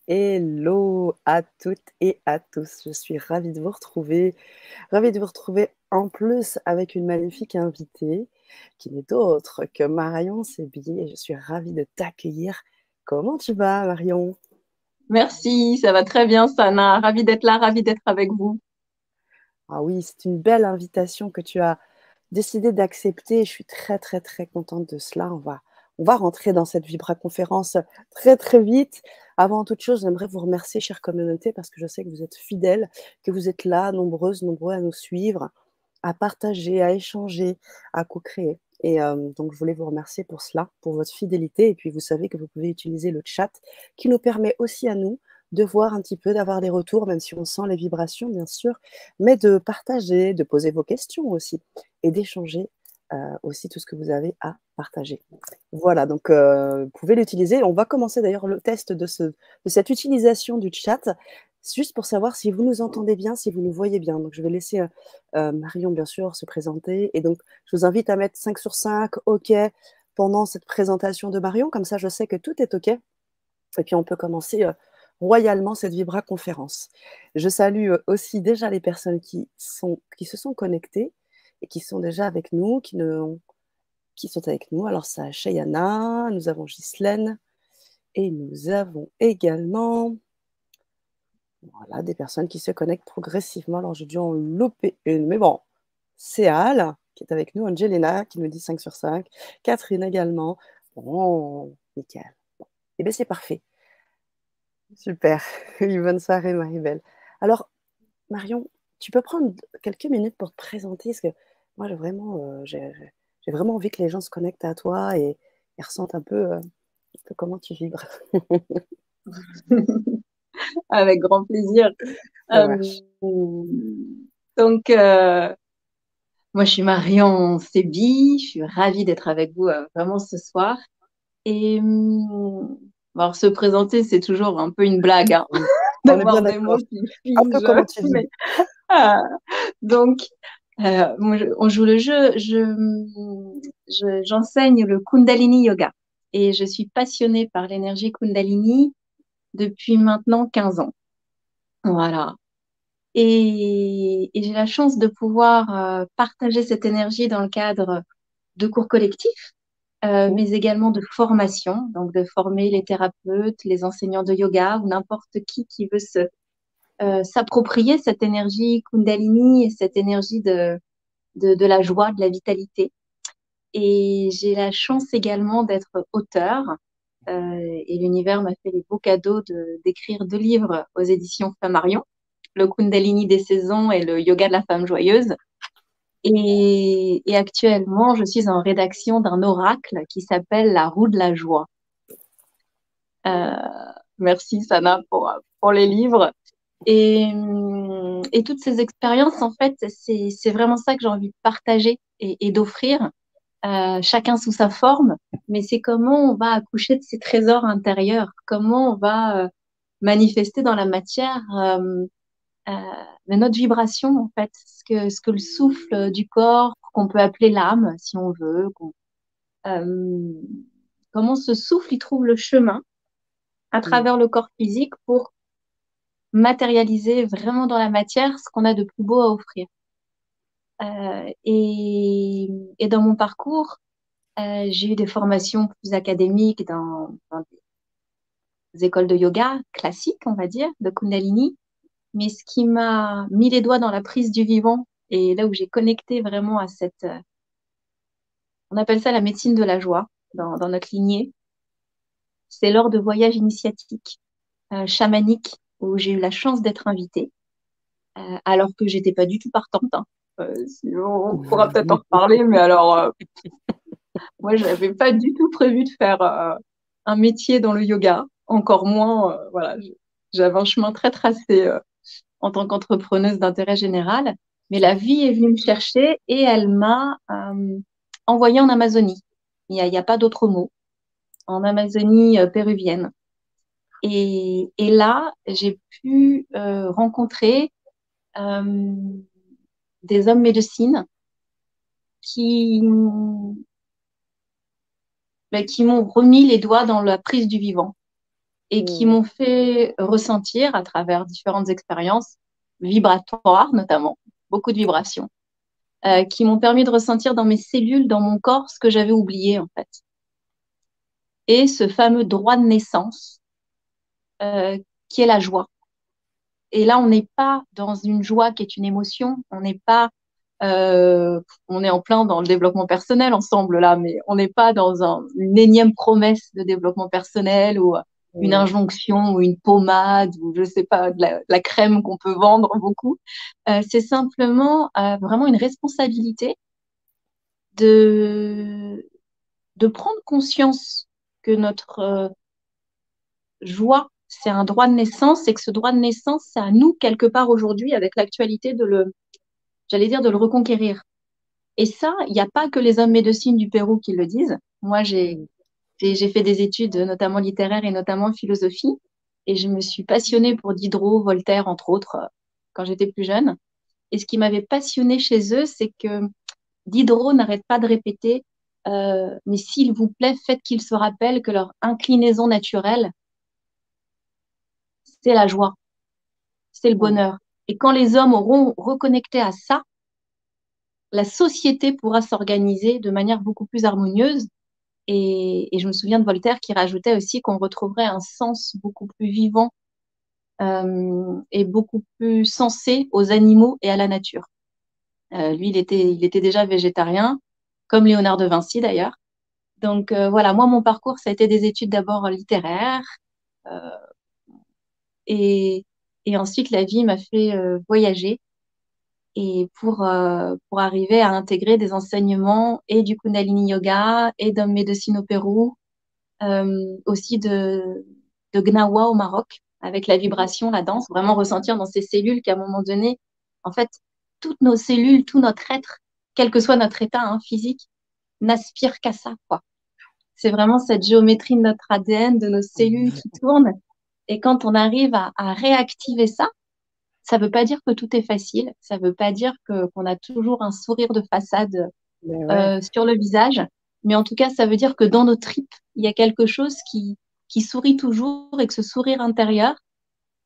Hello à toutes et à tous. Je suis ravie de vous retrouver en plus avec une magnifique invitée qui n'est autre que Marion Sébi et je suis ravie de t'accueillir. Comment tu vas, Marion? Merci, ça va très bien, Sana. Ravie d'être là, ravie d'être avec vous. Ah oui, c'est une belle invitation que tu as décidé d'accepter. Je suis très, très, très contente de cela. On va rentrer dans cette Vibra conférence très, très vite. Avant toute chose, j'aimerais vous remercier, chère communauté, parce que je sais que vous êtes fidèles, que vous êtes là, nombreuses, nombreux à nous suivre, à partager, à échanger, à co-créer. Et donc, je voulais vous remercier pour cela, pour votre fidélité. Et puis, vous savez que vous pouvez utiliser le chat qui nous permet aussi à nous de voir un petit peu, d'avoir des retours, même si on sent les vibrations, bien sûr, mais de partager, de poser vos questions aussi et d'échanger aussi tout ce que vous avez à partager. Voilà, donc vous pouvez l'utiliser. On va commencer d'ailleurs le test de cette utilisation du chat, juste pour savoir si vous nous entendez bien, si vous nous voyez bien. Donc je vais laisser Marion, bien sûr, se présenter. Et donc, je vous invite à mettre 5 sur 5, OK, pendant cette présentation de Marion. Comme ça, je sais que tout est OK. Et puis, on peut commencer royalement cette Vibra conférence. Je salue aussi déjà les personnes qui se sont connectées et qui sont déjà avec nous, qui sont avec nous. Alors, ça, Shayana, nous avons Ghislaine et nous avons également voilà, des personnes qui se connectent progressivement. Alors, j'ai dû en louper une, mais bon, c'est Al qui est avec nous, Angelina qui nous dit 5 sur 5, Catherine également. Bon, nickel. Eh bien, c'est parfait. Super. Oui, bonne soirée, Marie-Belle. Alors, Marion, tu peux prendre quelques minutes pour te présenter, parce que moi, j'ai vraiment envie que les gens se connectent à toi et ressentent un peu comment tu vibres. Avec grand plaisir. Ça Euh, marche. donc, moi, je suis Marion Sébi. Je suis ravie d'être avec vous vraiment ce soir. Et alors, se présenter, c'est toujours un peu une blague, hein, Oui, on est bien d'avoir des mots d'accord. qui Un peu figent. comment tu vis. Mais, ah, donc, moi, on joue le jeu. J'enseigne le Kundalini Yoga. Et je suis passionnée par l'énergie Kundalini depuis maintenant 15 ans. Voilà. Et j'ai la chance de pouvoir partager cette énergie dans le cadre de cours collectifs, Mm. mais également de formation, donc de former les thérapeutes, les enseignants de yoga ou n'importe qui veut s'approprier cette énergie Kundalini et cette énergie de la joie, de la vitalité. Et j'ai la chance également d'être auteur. Et l'univers m'a fait les beaux cadeaux d'écrire 2 livres aux éditions Flammarion, le Kundalini des saisons et le Yoga de la femme joyeuse. Et actuellement, je suis en rédaction d'un oracle qui s'appelle La roue de la joie. Euh, Merci Sana pour les livres. Et toutes ces expériences, en fait, c'est vraiment ça que j'ai envie de partager et d'offrir, chacun sous sa forme. Mais c'est comment on va accoucher de ces trésors intérieurs, comment on va manifester dans la matière euh, de notre vibration, en fait, ce que le souffle du corps, qu'on peut appeler l'âme, si on veut, euh, comment ce souffle, il trouve le chemin à Mm. travers le corps physique pour matérialiser vraiment dans la matière ce qu'on a de plus beau à offrir. Et dans mon parcours, j'ai eu des formations plus académiques dans des écoles de yoga classiques, on va dire, de Kundalini. Mais ce qui m'a mis les doigts dans la prise du vivant et là où j'ai connecté vraiment à on appelle ça la médecine de la joie dans notre lignée, c'est lors de voyages initiatiques, chamaniques, où j'ai eu la chance d'être invitée, alors que j'étais pas du tout partante, hein. Sinon, on pourra peut-être en reparler, mais alors, moi, j'avais pas du tout prévu de faire un métier dans le yoga, encore moins, voilà, j'avais un chemin très tracé en tant qu'entrepreneuse d'intérêt général, mais la vie est venue me chercher et elle m'a envoyée en Amazonie. Il y a pas d'autre mot, en Amazonie péruvienne. Et là, j'ai pu rencontrer euh, des hommes médecines qui, qui m'ont remis les doigts dans la prise du vivant. et qui Mm. m'ont fait ressentir à travers différentes expériences vibratoires notamment, beaucoup de vibrations, qui m'ont permis de ressentir dans mes cellules, dans mon corps, ce que j'avais oublié en fait. Et ce fameux droit de naissance qui est la joie. Et là, on n'est pas dans une joie qui est une émotion, on n'est pas, on est en plein dans le développement personnel ensemble là, mais on n'est pas dans une énième promesse de développement personnel ou une Mm. injonction ou une pommade ou je sais pas, de la crème qu'on peut vendre beaucoup. C'est simplement vraiment une responsabilité de, de prendre conscience que notre joie, c'est un droit de naissance et que ce droit de naissance, c'est à nous, quelque part aujourd'hui, avec l'actualité, j'allais dire, de le reconquérir. Et ça, il n'y a pas que les hommes médecines du Pérou qui le disent. Moi, Mm. j'ai fait des études, notamment littéraires et notamment en philosophie, et je me suis passionnée pour Diderot, Voltaire, entre autres, quand j'étais plus jeune. Et ce qui m'avait passionnée chez eux, c'est que Diderot n'arrête pas de répéter, mais s'il vous plaît, faites qu'ils se rappellent que leur inclinaison naturelle, c'est la joie, c'est le Mm. bonheur. Et quand les hommes auront reconnecté à ça, la société pourra s'organiser de manière beaucoup plus harmonieuse. Et je me souviens de Voltaire qui rajoutait aussi qu'on retrouverait un sens beaucoup plus vivant et beaucoup plus sensé aux animaux et à la nature. Lui, il était déjà végétarien, comme Léonard de Vinci d'ailleurs. Donc voilà, moi, mon parcours, ça a été des études d'abord littéraires euh, et, et ensuite la vie m'a fait voyager et pour arriver à intégrer des enseignements et du Kundalini Yoga et d'un médecine au Pérou, aussi de Gnawa au Maroc, avec la vibration, la danse, vraiment ressentir dans ces cellules qu'à un moment donné, en fait, toutes nos cellules, tout notre être, quel que soit notre état physique, n'aspire qu'à ça, quoi. C'est vraiment cette géométrie de notre ADN, de nos cellules qui tournent. Et quand on arrive à réactiver ça, ça veut pas dire que tout est facile. Ça veut pas dire qu'on a toujours un sourire de façade Mais ouais. sur le visage. Mais en tout cas, ça veut dire que dans nos tripes, il y a quelque chose qui sourit toujours et que ce sourire intérieur,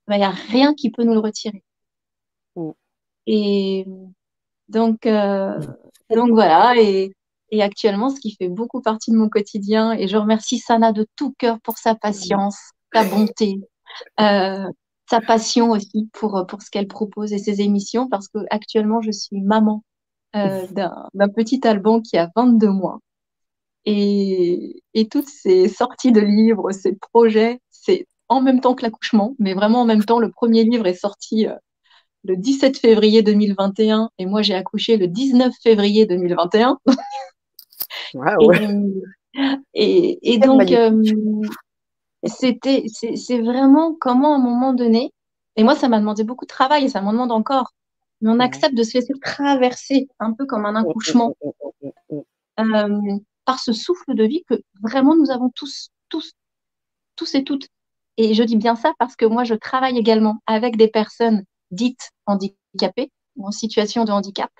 ben, il n'y a rien qui peut nous le retirer. Mm. Et donc, donc voilà. Et actuellement, ce qui fait beaucoup partie de mon quotidien, et je remercie Sana de tout cœur pour sa patience, sa bonté, euh, sa passion aussi pour ce qu'elle propose et ses émissions, parce que actuellement, je suis maman d'un petit Alban qui a 22 mois. Et toutes ces sorties de livres, ces projets, c'est en même temps que l'accouchement, mais vraiment en même temps. Le premier livre est sorti le 17 février 2021 et moi j'ai accouché le 19 février 2021. Ouais, Et, ouais. et Quel donc, magnifique. c'est vraiment comment à un moment donné, et moi ça m'a demandé beaucoup de travail et ça m'en demande encore, mais on Ouais. accepte de se laisser traverser un peu comme un Mm, mm, accouchement mm, mm, mm, par ce souffle de vie que vraiment nous avons tous et toutes. Et je dis bien ça parce que moi, je travaille également avec des personnes dites handicapées ou en situation de handicap.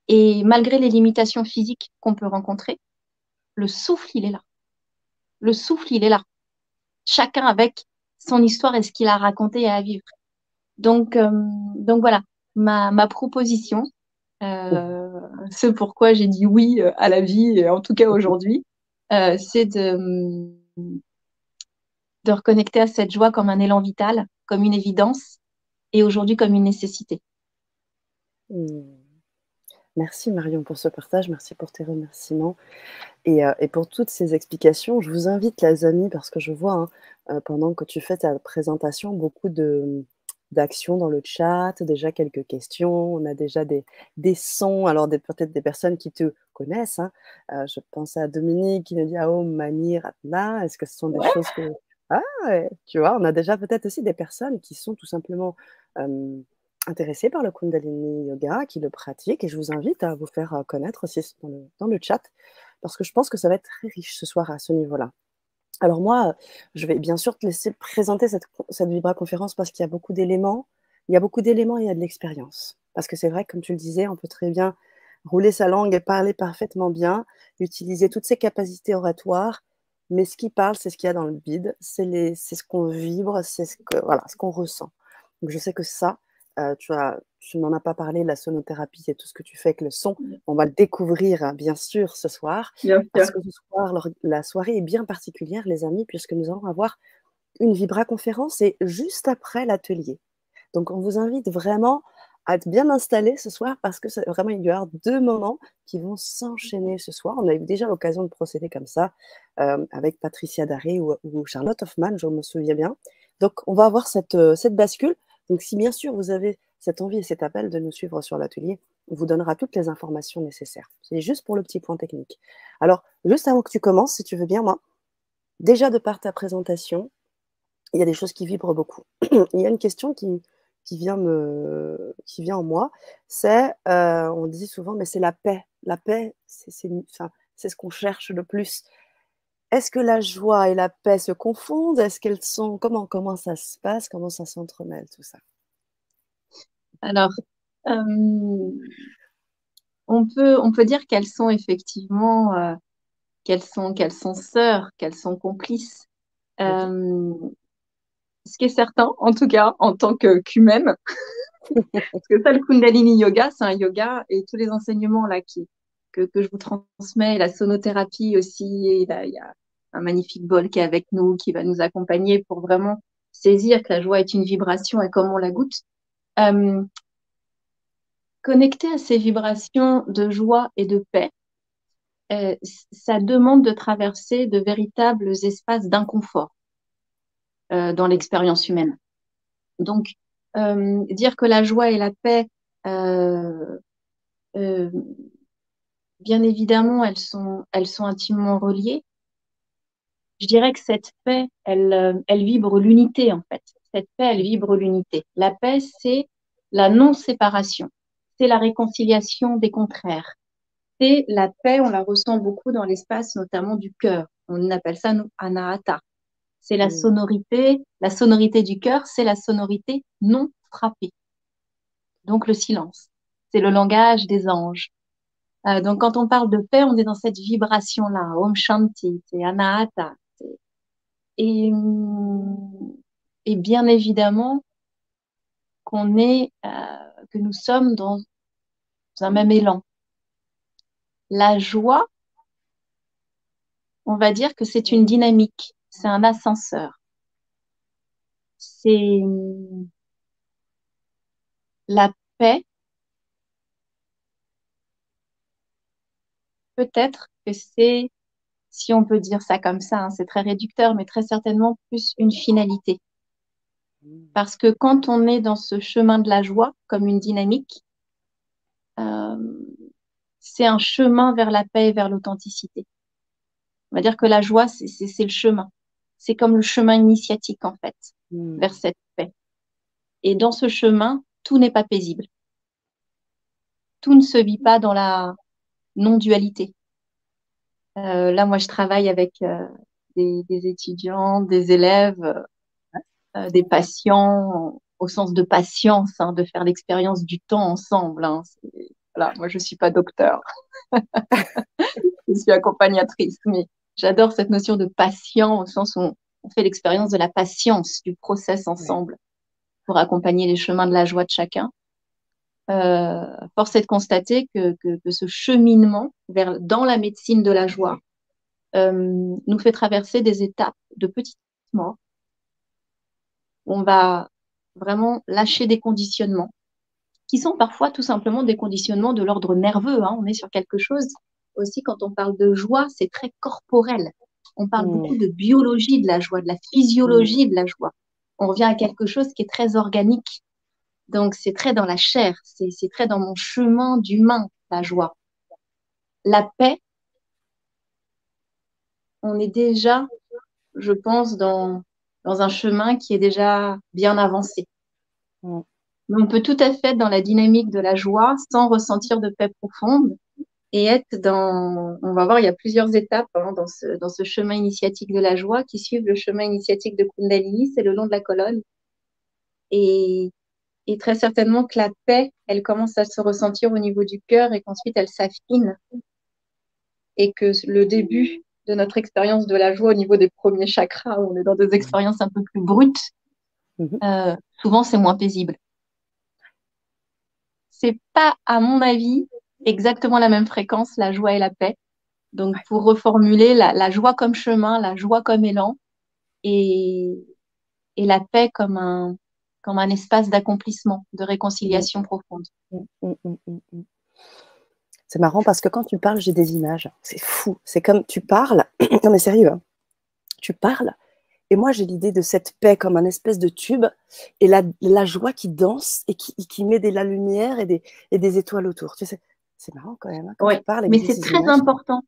Et malgré les limitations physiques qu'on peut rencontrer, le souffle, il est là. Le souffle, il est là. Chacun avec son histoire et ce qu'il a raconté et à vivre. Donc, euh, donc voilà, ma proposition, mm. euh, ce pourquoi j'ai dit oui à la vie, et en tout cas aujourd'hui, c'est de reconnecter à cette joie comme un élan vital, comme une évidence, et aujourd'hui comme une nécessité. Mm. Merci Marion pour ce partage, merci pour tes remerciements et pour toutes ces explications. Je vous invite les amis, parce que je vois pendant que tu fais ta présentation beaucoup d'actions dans le chat, déjà quelques questions, on a déjà des sons, alors peut-être des personnes qui te connaissent. Hein. Je pense à Dominique qui nous dit «Ah oh, Mani Ratna», est-ce que ce sont des Ouais. choses que... Ah ouais, tu vois, on a déjà peut-être aussi des personnes qui sont tout simplement intéressés par le Kundalini Yoga, qui le pratiquent, et je vous invite à vous faire connaître aussi dans le chat, parce que je pense que ça va être très riche ce soir à ce niveau-là. Alors moi, je vais bien sûr te laisser présenter cette vibra-conférence parce qu'il y a beaucoup d'éléments. Il y a beaucoup d'éléments et il y a de l'expérience. Parce que c'est vrai, comme tu le disais, on peut très bien rouler sa langue et parler parfaitement bien, utiliser toutes ses capacités oratoires mais ce qui parle, c'est ce qu'il y a dans le bide, c'est ce qu'on vibre, c'est voilà, ce qu'on ressent. Donc je sais que ça, tu n'en as pas parlé, la sonothérapie et tout ce que tu fais avec le son. On va le découvrir, hein, bien sûr, ce soir, Bien sûr. parce que ce soir, la soirée est bien particulière, les amis, puisque nous allons avoir une vibra-conférence et juste après l'atelier. Donc, on vous invite vraiment à être bien installés ce soir parce que vraiment, il y aura 2 moments qui vont s'enchaîner ce soir. On a eu déjà l'occasion de procéder comme ça avec Patricia Daré ou Charlotte Hoffman, je me souviens bien. Donc, on va avoir cette bascule. Donc, si bien sûr vous avez cette envie et cet appel de nous suivre sur l'atelier, on vous donnera toutes les informations nécessaires. C'est juste pour le petit point technique. Alors, juste avant que tu commences, si tu veux bien, moi, déjà de par ta présentation, il y a des choses qui vibrent beaucoup. Il y a une question qui vient en moi, c'est, on dit souvent, mais c'est la paix. La paix, enfin, c'est ce qu'on cherche le plus. Est-ce que la joie et la paix se confondent? Est-ce qu'elles sont, comment ça se passe? Comment ça s'entremêle, tout ça? Alors, euh, on peut dire qu'elles sont effectivement, qu'elles sont sœurs, qu'elles sont complices. Ok. Euh, Ce qui est certain, en tout cas, en tant qu'humaine, parce que ça, le Kundalini Yoga, c'est un yoga et tous les enseignements là que je vous transmets, la sonothérapie aussi, et là, il y a un magnifique bol qui est avec nous, qui va nous accompagner pour vraiment saisir que la joie est une vibration et comment on la goûte. Euh, Connecter à ces vibrations de joie et de paix, euh, ça demande de traverser de véritables espaces d'inconfort dans l'expérience humaine. Donc, dire que la joie et la paix, euh, euh, bien évidemment, elles sont intimement reliées. Je dirais que cette paix, elle vibre l'unité en fait. Cette paix, elle vibre l'unité. La paix, c'est la non-séparation, c'est la réconciliation des contraires. C'est la paix, on la ressent beaucoup dans l'espace notamment du cœur. On appelle ça nous anahata. C'est Mm. la sonorité du cœur, c'est la sonorité non frappée. Donc le silence. C'est le langage des anges. Donc quand on parle de paix, on est dans cette vibration-là. Om Shanti, c'est Anahata. Et, et bien évidemment que nous sommes dans un même élan. La joie, on va dire que c'est une dynamique, c'est un ascenseur. C'est la paix, peut-être que c'est, si on peut dire ça comme ça, hein, c'est très réducteur, mais très certainement plus une finalité. Mm. Parce que quand on est dans ce chemin de la joie, comme une dynamique, euh, c'est un chemin vers la paix et vers l'authenticité. On va dire que la joie, c'est le chemin. C'est comme le chemin initiatique, en fait, vers Mm. cette paix. Et dans ce chemin, tout n'est pas paisible. Tout ne se vit pas dans la non-dualité. Là, moi, je travaille avec des étudiants, des élèves, des patients, au sens de patience, hein, de faire l'expérience du temps ensemble. Hein. Voilà, moi, je suis pas docteur, je suis accompagnatrice, mais j'adore cette notion de patient au sens où on fait l'expérience de la patience, du process Ouais. ensemble pour accompagner les chemins de la joie de chacun. Force est de constater que ce cheminement dans la médecine de la joie nous fait traverser des étapes de petites morts. On va vraiment lâcher des conditionnements qui sont parfois tout simplement des conditionnements de l'ordre nerveux. Hein. On est sur quelque chose aussi, quand on parle de joie, c'est très corporel. On parle beaucoup Mm. de biologie de la joie, de la Mm. physiologie de la joie. On revient à quelque chose qui est très organique. Donc, c'est très dans la chair, c'est très dans mon chemin d'humain, la joie. La paix, on est déjà, je pense, dans un chemin qui est déjà bien avancé. Mm. Mais on peut tout à fait être dans la dynamique de la joie sans ressentir de paix profonde et être on va voir, il y a plusieurs étapes hein, dans ce chemin initiatique de la joie qui suivent le chemin initiatique de Kundalini, c'est le long de la colonne. Et, et très certainement que la paix, elle commence à se ressentir au niveau du cœur et qu'ensuite elle s'affine et que le début de notre expérience de la joie au niveau des premiers chakras, où on est dans des expériences un peu plus brutes, Mhm. souvent c'est moins paisible. C'est pas, à mon avis, exactement la même fréquence, la joie et la paix. Donc, pour reformuler, la joie comme chemin, la joie comme élan et, et la paix comme un espace d'accomplissement, de Mm, réconciliation profonde. mm, mm, mm, mm, mm. C'est marrant parce que quand tu parles, j'ai des images. C'est fou. C'est comme tu parles. Non, mais sérieux, hein. Tu parles. Et moi, j'ai l'idée de cette paix comme un espèce de tube et la joie qui danse et qui met de la lumière et des étoiles autour. Tu sais, c'est marrant quand même, hein, quand Oui, tu parles et que mais j'ai c'est ces très images. important.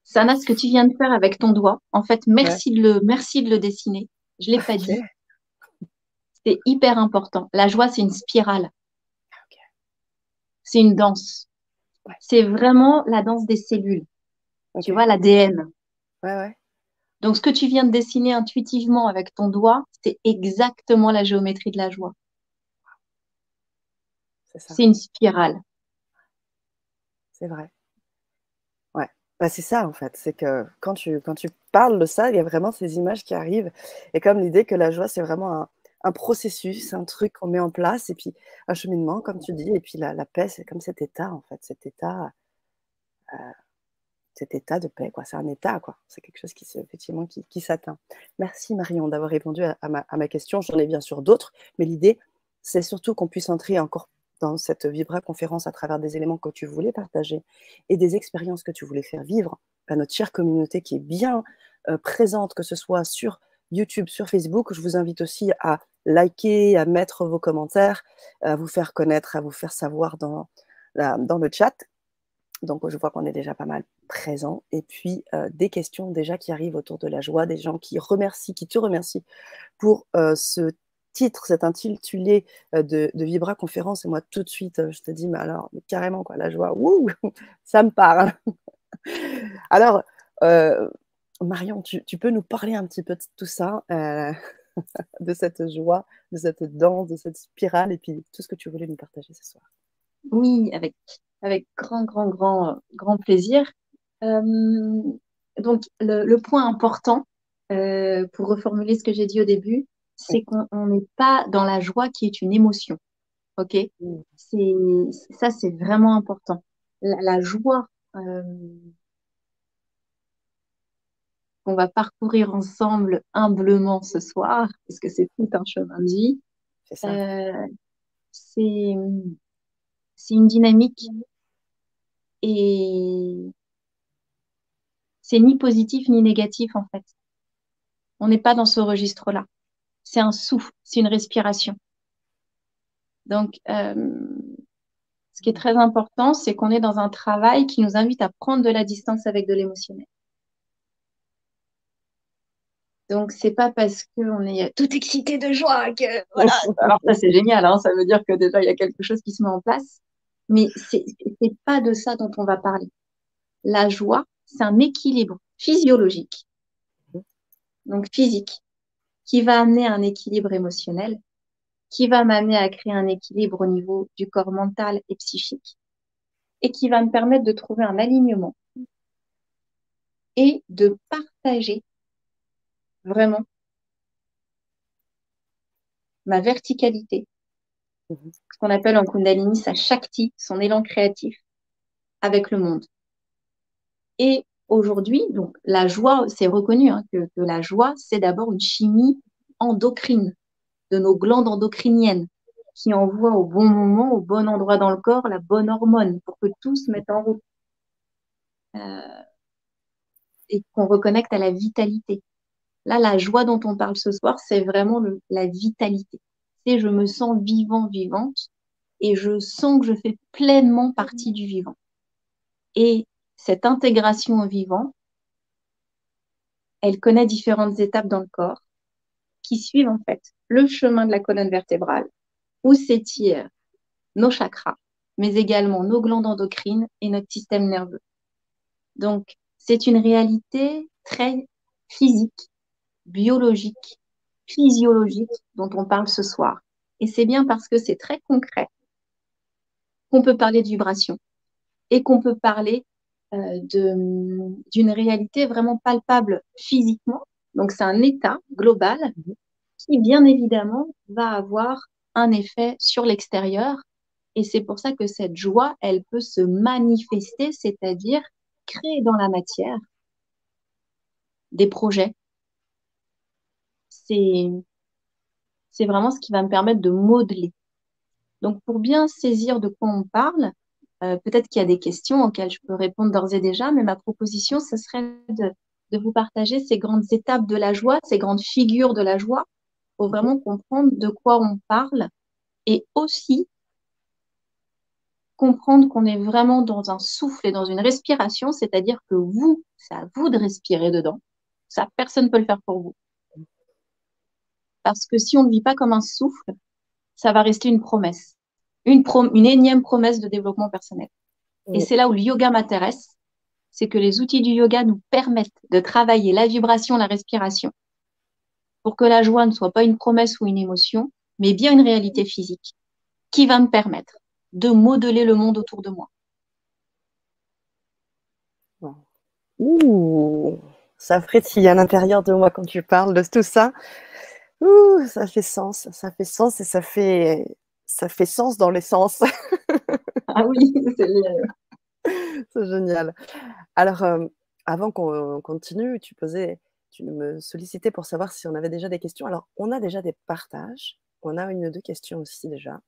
Sana, ce que tu viens de faire avec ton doigt, en fait, Ouais. merci de le dessiner. Je l'ai pas dit. Ok. C'est hyper important. La joie, c'est une spirale. Ok. C'est une danse. Ouais. C'est vraiment la danse des cellules. Ok. Tu vois, l'ADN. Ouais, ouais. Donc, ce que tu viens de dessiner intuitivement avec ton doigt, c'est exactement la géométrie de la joie. C'est ça. C'est une spirale. C'est vrai. Ouais. Bah, c'est ça, en fait. C'est que quand tu parles de ça, il y a vraiment ces images qui arrivent. Et comme l'idée que la joie, c'est vraiment un processus, un truc qu'on met en place, et puis un cheminement, comme tu dis. Et puis la paix, c'est comme cet état, en fait. Euh, cet état de paix, quoi. C'est un état, quoi. C'est quelque chose effectivement, qui s'atteint. Merci, Marion, d'avoir répondu à ma question. J'en ai bien sûr d'autres, mais l'idée, c'est surtout qu'on puisse entrer encore dans cette Vibra conférence à travers des éléments que tu voulais partager et des expériences que tu voulais faire vivre à notre chère communauté qui est bien présente, que ce soit sur YouTube, sur Facebook. Je vous invite aussi à liker, à mettre vos commentaires, à vous faire connaître, à vous faire savoir dans le chat. Donc, je vois qu'on est déjà pas mal présent. Et puis, des questions déjà qui arrivent autour de la joie, des gens qui te remercient pour ce titre, cet intitulé de Vibra Conférence. Et moi, tout de suite, je te dis, mais alors, mais carrément, quoi, la joie, wouh, ça me parle. Alors, euh, Marion, tu peux nous parler un petit peu de tout ça, de cette joie, de cette danse, de cette spirale, et puis tout ce que tu voulais nous partager ce soir. Oui, avec grand plaisir. Euh, donc, le point important, pour reformuler ce que j'ai dit au début, Oui. c'est qu'on n'est pas dans la joie qui est une émotion. OK? Mm. C'est, ça, c'est vraiment important. La joie, qu'on va parcourir ensemble humblement ce soir, parce que c'est tout un chemin de vie, C'est ça. euh, c'est, c'est une dynamique et c'est ni positif ni négatif en fait. On n'est pas dans ce registre-là. C'est un souffle, c'est une respiration. Donc, ce qui est très important, c'est qu'on est dans un travail qui nous invite à prendre de la distance avec de l'émotionnel. Donc, c'est pas parce qu'on est tout excité de joie que, voilà. Alors ça, c'est génial, hein, ça veut dire que déjà, il y a quelque chose qui se met en place. Mais c'est pas de ça dont on va parler. La joie, c'est un équilibre physiologique, donc physique, qui va amener un équilibre émotionnel, qui va m'amener à créer un équilibre au niveau du corps mental et psychique, et qui va me permettre de trouver un alignement et de partager vraiment ma verticalité, Mhm. ce qu'on appelle en Kundalini sa Shakti, son élan créatif, avec le monde. Et aujourd'hui, donc la joie, c'est reconnu hein, que la joie, c'est d'abord une chimie endocrine de nos glandes endocriniennes qui envoient au bon moment, au bon endroit dans le corps, la bonne hormone pour que tout se mette en route et qu'on reconnecte à la vitalité. Là, la joie dont on parle ce soir, c'est vraiment la vitalité. C'est je me sens vivant, vivante et je sens que je fais pleinement partie du vivant. Et cette intégration au vivant, elle connaît différentes étapes dans le corps qui suivent en fait le chemin de la colonne vertébrale où s'étirent nos chakras, mais également nos glandes endocrines et notre système nerveux. Donc, c'est une réalité très physique, biologique, physiologique dont on parle ce soir. Et c'est bien parce que c'est très concret qu'on peut parler de vibration et qu'on peut parler d'une réalité vraiment palpable physiquement. Donc, c'est un état global qui, bien évidemment, va avoir un effet sur l'extérieur. Et c'est pour ça que cette joie, elle peut se manifester, c'est-à-dire créer dans la matière des projets. C'est, c'est vraiment ce qui va me permettre de modeler. Donc, pour bien saisir de quoi on parle, peut-être qu'il y a des questions auxquelles je peux répondre d'ores et déjà, mais ma proposition, ce serait de vous partager ces grandes étapes de la joie, ces grandes figures de la joie, pour vraiment comprendre de quoi on parle et aussi comprendre qu'on est vraiment dans un souffle et dans une respiration, c'est-à-dire que vous, c'est à vous de respirer dedans. Ça, personne ne peut le faire pour vous. Parce que si on ne vit pas comme un souffle, ça va rester une promesse, une énième promesse de développement personnel. Et Mm. c'est là où le yoga m'intéresse, c'est que les outils du yoga nous permettent de travailler la vibration, la respiration, pour que la joie ne soit pas une promesse ou une émotion, mais bien une réalité physique, qui va me permettre de modeler le monde autour de moi. Ouh, ça frétille à l'intérieur de moi quand tu parles de tout ça. Ouh, ça fait sens et ça fait sens dans les sens. Ah oui, c'est C'est génial. Alors, avant qu'on continue, tu me sollicitais pour savoir si on avait déjà des questions. Alors, on a déjà des partages. On a une ou deux questions aussi déjà.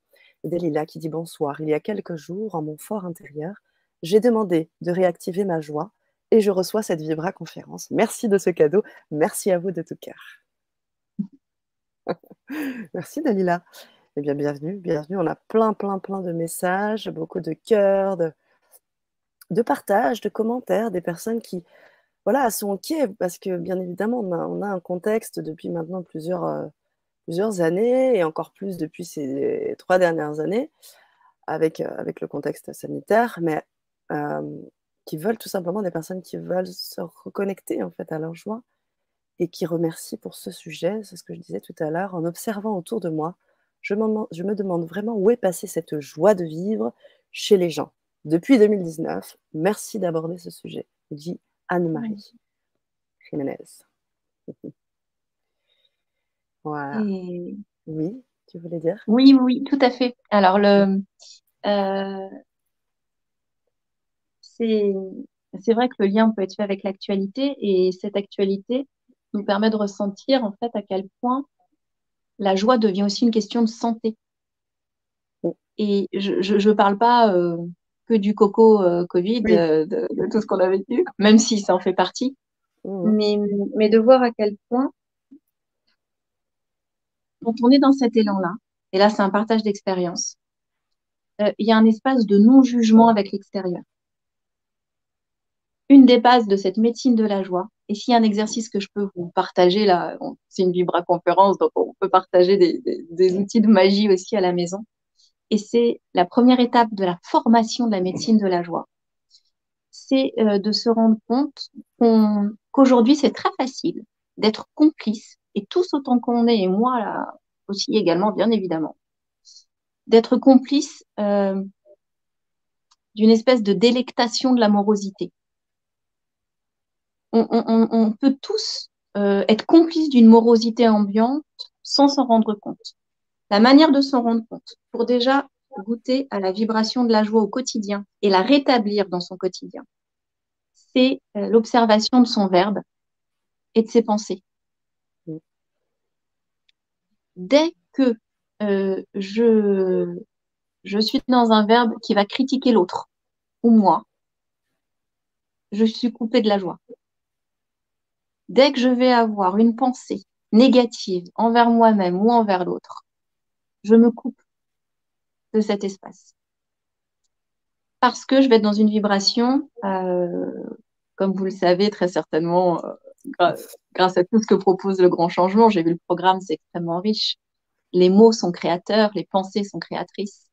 Delila qui dit bonsoir. Il y a quelques jours, en mon fort intérieur, j'ai demandé de réactiver ma joie et je reçois cette Vibra conférence. Merci de ce cadeau. Merci à vous de tout cœur. Merci Dalila. Eh bien, bienvenue, bienvenue. On a plein de messages, beaucoup de cœurs, de partages, de commentaires, des personnes qui, voilà, sont OK parce que, bien évidemment, on a un contexte depuis maintenant plusieurs années et encore plus depuis ces 3 dernières années avec le contexte sanitaire, mais qui veulent tout simplement des personnes qui veulent se reconnecter en fait à leur joie et qui remercient pour ce sujet. C'est ce que je disais tout à l'heure. En observant autour de moi, je me demande vraiment où est passée cette joie de vivre chez les gens. Depuis 2019, merci d'aborder ce sujet, dit Anne-Marie Jiménez. Voilà. Et Oui, tu voulais dire? oui, oui, tout à fait. Alors, euh, c'est, c'est vrai que le lien peut être fait avec l'actualité et cette actualité nous permet de ressentir en fait à quel point la joie devient aussi une question de santé. Et je parle pas que du coco Covid, Oui. de tout ce qu'on a vécu, même si ça en fait partie, Mhm. mais, mais de voir à quel point, quand on est dans cet élan-là, et là c'est un partage d'expérience, il y a un espace de non-jugement avec l'extérieur. Une des bases de cette médecine de la joie, et s'il y a un exercice que je peux vous partager, là, c'est une vibra-conférence, donc on peut partager des outils de magie aussi à la maison, et c'est la première étape de la formation de la médecine de la joie, c'est de se rendre compte qu'aujourd'hui, c'est très facile d'être complice, et tous autant qu'on est, et moi là aussi également, bien évidemment, d'être complice d'une espèce de délectation de l'amorosité. On peut tous être complices d'une morosité ambiante sans s'en rendre compte. La manière de s'en rendre compte, pour déjà goûter à la vibration de la joie au quotidien et la rétablir dans son quotidien, c'est l'observation de son verbe et de ses pensées. Dès que je suis dans un verbe qui va critiquer l'autre ou moi, je suis coupée de la joie. Dès que je vais avoir une pensée négative envers moi-même ou envers l'autre, je me coupe de cet espace. Parce que je vais être dans une vibration, comme vous le savez très certainement, grâce à tout ce que propose le grand changement, j'ai vu le programme, c'est extrêmement riche. Les mots sont créateurs, les pensées sont créatrices.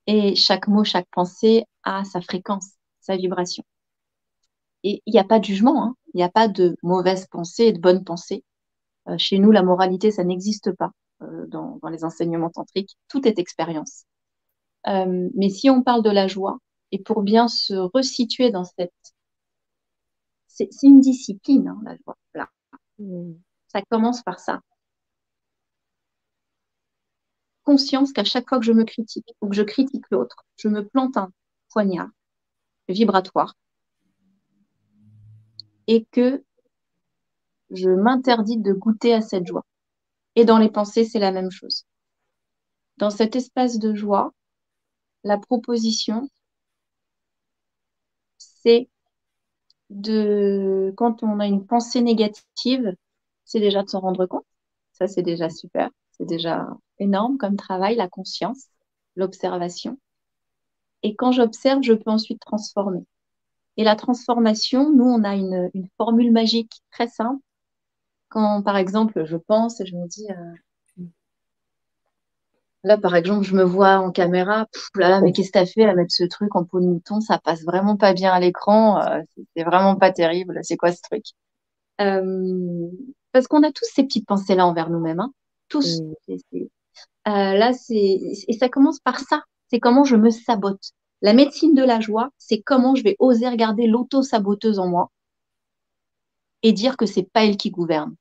Et chaque mot, chaque pensée a sa fréquence, sa vibration. Et il n'y a pas de jugement, hein. Il n'y a pas de mauvaise pensée et de bonne pensée. Chez nous, la moralité, ça n'existe pas dans les enseignements tantriques. Tout est expérience. Mais si on parle de la joie, et pour bien se resituer dans cette c'est une discipline, hein, la joie. Voilà. Mm. Ça commence par ça. Conscience qu'à chaque fois que je me critique ou que je critique l'autre, je me plante un poignard vibratoire et que je m'interdis de goûter à cette joie. Et dans les pensées, c'est la même chose. Dans cet espace de joie, la proposition, c'est quand on a une pensée négative, c'est déjà de s'en rendre compte. Ça, c'est déjà super. C'est déjà énorme comme travail, la conscience, l'observation. Et quand j'observe, je peux ensuite transformer. Et la transformation, nous, on a une formule magique très simple. Quand, par exemple, je pense et je me dis, là, par exemple, je me vois en caméra, là, là, mais qu'est-ce que t'as fait à mettre ce truc en peau de mouton? Ça passe vraiment pas bien à l'écran, c'est vraiment pas terrible. C'est quoi ce truc? Parce qu'on a tous ces petites pensées-là envers nous-mêmes, hein. Tous. Mm. Là, et ça commence par ça. C'est comment je me sabote. La médecine de la joie, c'est comment je vais oser regarder l'auto-saboteuse en moi et dire que c'est pas elle qui gouverne.